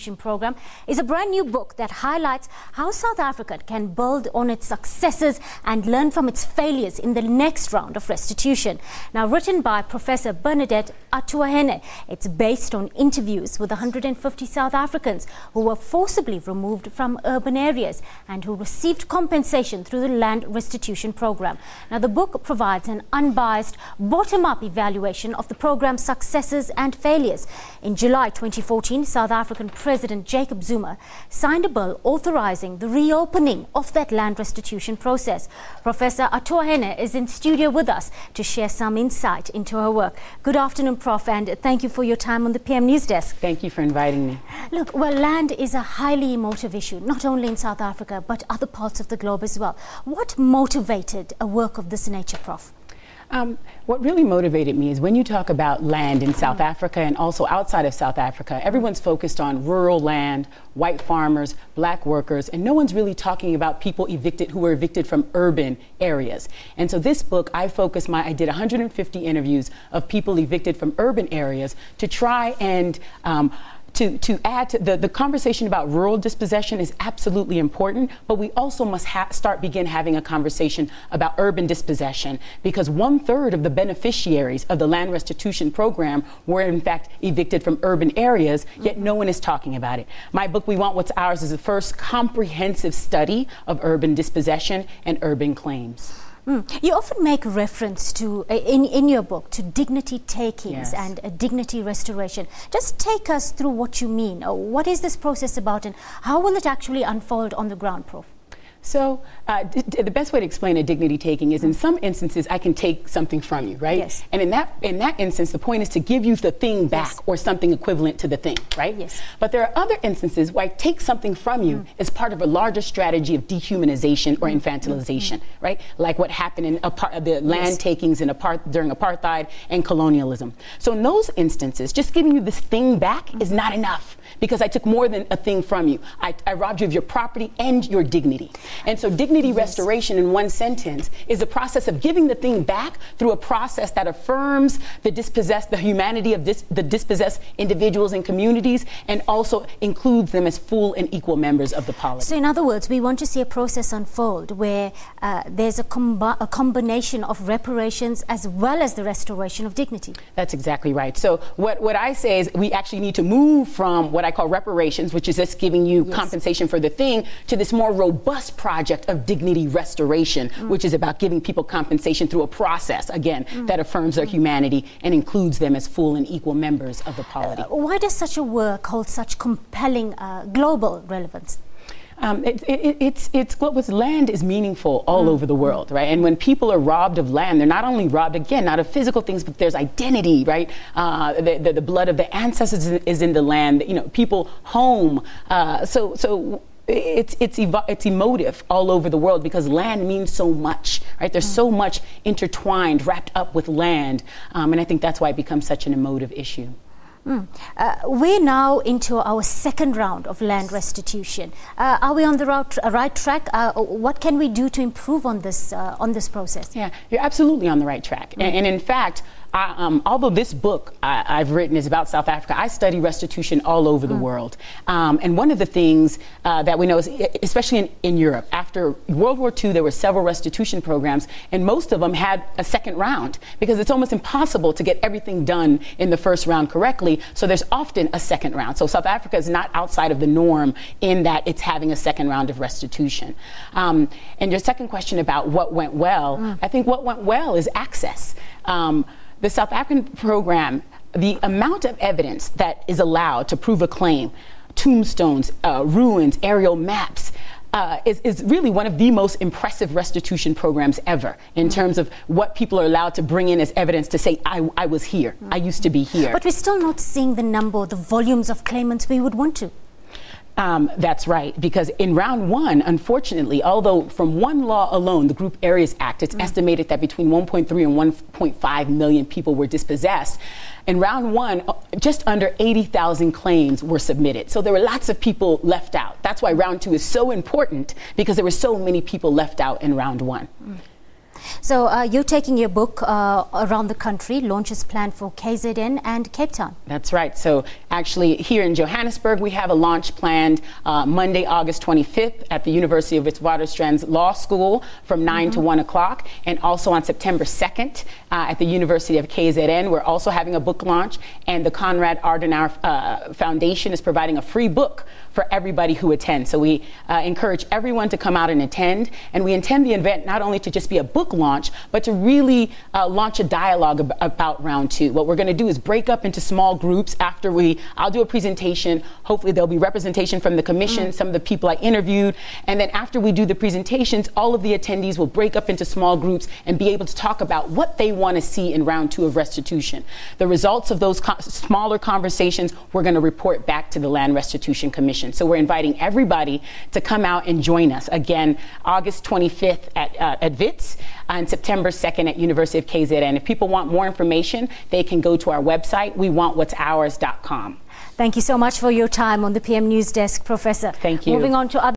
Program is a brand new book that highlights how South Africa can build on its successes and learn from its failures in the next round of restitution. Now, written by Professor Bernadette Atuahene, it's based on interviews with 150 South Africans who were forcibly removed from urban areas and who received compensation through the Land Restitution Program. Now, the book provides an unbiased, bottom-up evaluation of the program's successes and failures. In July 2014, South African President Jacob Zuma signed a bill authorizing the reopening of that land restitution process. Professor Atuahene is in studio with us to share some insight into her work. Good afternoon, Prof, and thank you for your time on the PM News Desk. Thank you for inviting me. Look, well, land is a highly emotive issue, not only in South Africa, but other parts of the globe as well. What motivated a work of this nature, Prof? What really motivated me is when you talk about land in South Africa and also outside of South Africa, everyone's focused on rural land, white farmers, black workers, and no one's really talking about people who were evicted from urban areas. And so this book, I did 150 interviews of people evicted from urban areas to try and to add to the conversation about rural dispossession is absolutely important, but we also must begin having a conversation about urban dispossession, because 1/3 of the beneficiaries of the land restitution program were in fact evicted from urban areas, yet no one is talking about it. My book, We Want What's Ours, is the first comprehensive study of urban dispossession and urban claims. You often make reference to, in your book, to dignity takings and dignity restoration. Just take us through what you mean. What is this process about and how will it actually unfold on the ground, Prof? So the best way to explain a dignity taking is in some instances I can take something from you, right? Yes. And in that instance, the point is to give you the thing back or something equivalent to the thing, right? Yes. But there are other instances where I take something from you as part of a larger strategy of dehumanization or infantilization, right? Like what happened in the land takings during apartheid and colonialism. So in those instances, just giving you this thing back is not enough, because I took more than a thing from you. I robbed you of your property and your dignity. And so dignity restoration, in one sentence, is a process of giving the thing back through a process that affirms the humanity of the dispossessed individuals and communities, and also includes them as full and equal members of the polity. So in other words, we want to see a process unfold where there's a combination of reparations as well as the restoration of dignity. That's exactly right. So what I say is we actually need to move from what I call reparations, which is just giving you compensation for the thing, to this more robust project of dignity restoration, which is about giving people compensation through a process, again, that affirms their humanity and includes them as full and equal members of the polity. Why does such a work hold such compelling global relevance? What land is meaningful all over the world, right? And when people are robbed of land, they're not only robbed, again, not of physical things, but there's identity, right? The blood of the ancestors is in the land, people home. So it's emotive all over the world, because land means so much, right? There's so much intertwined, wrapped up with land, and I think that's why it becomes such an emotive issue. We're now into our second round of land restitution. Are we on the right track? What can we do to improve on this process? Yeah, you're absolutely on the right track. And in fact, although this book I've written is about South Africa, I study restitution all over the world. And one of the things that we know is, especially in Europe, after World War II, there were several restitution programs, and most of them had a second round, because it's almost impossible to get everything done in the first round correctly. So there's often a second round. So South Africa is not outside of the norm in that it's having a second round of restitution. And your second question about what went well, I think what went well is access. The South African program, the amount of evidence that is allowed to prove a claim, tombstones, ruins, aerial maps, is really one of the most impressive restitution programs ever, in terms of what people are allowed to bring in as evidence to say, I was here, I used to be here. But we're still not seeing the number, the volumes of claimants we would want to. That's right, because in round one, unfortunately, although from one law alone, the Group Areas Act, it's estimated that between 1.3 and 1.5 million people were dispossessed. In round one, just under 80,000 claims were submitted. So there were lots of people left out. That's why round two is so important, because there were so many people left out in round one. So you're taking your book around the country, launches planned for KZN and Cape Town. That's right. So actually here in Johannesburg, we have a launch planned Monday, August 25th at the University of Witwatersrand's Law School from 9 to 1 o'clock, and also on September 2nd at the University of KZN. We're also having a book launch, and the Konrad Adenauer Foundation is providing a free book for everybody who attends. So we encourage everyone to come out and attend, and we intend the event not only to just be a book launch, but to really launch a dialogue about round two. What we're going to do is break up into small groups after I'll do a presentation. Hopefully there'll be representation from the commission, some of the people I interviewed, and then after we do the presentations, all of the attendees will break up into small groups and be able to talk about what they want to see in round two of restitution. The results of those smaller conversations, we're going to report back to the Land Restitution Commission. So we're inviting everybody to come out and join us. Again, August 25th at WITS and September 2nd at University of KZN. If people want more information, they can go to our website, wewantwhatsours.com. Thank you so much for your time on the PM News Desk, Professor. Thank you. Moving on to other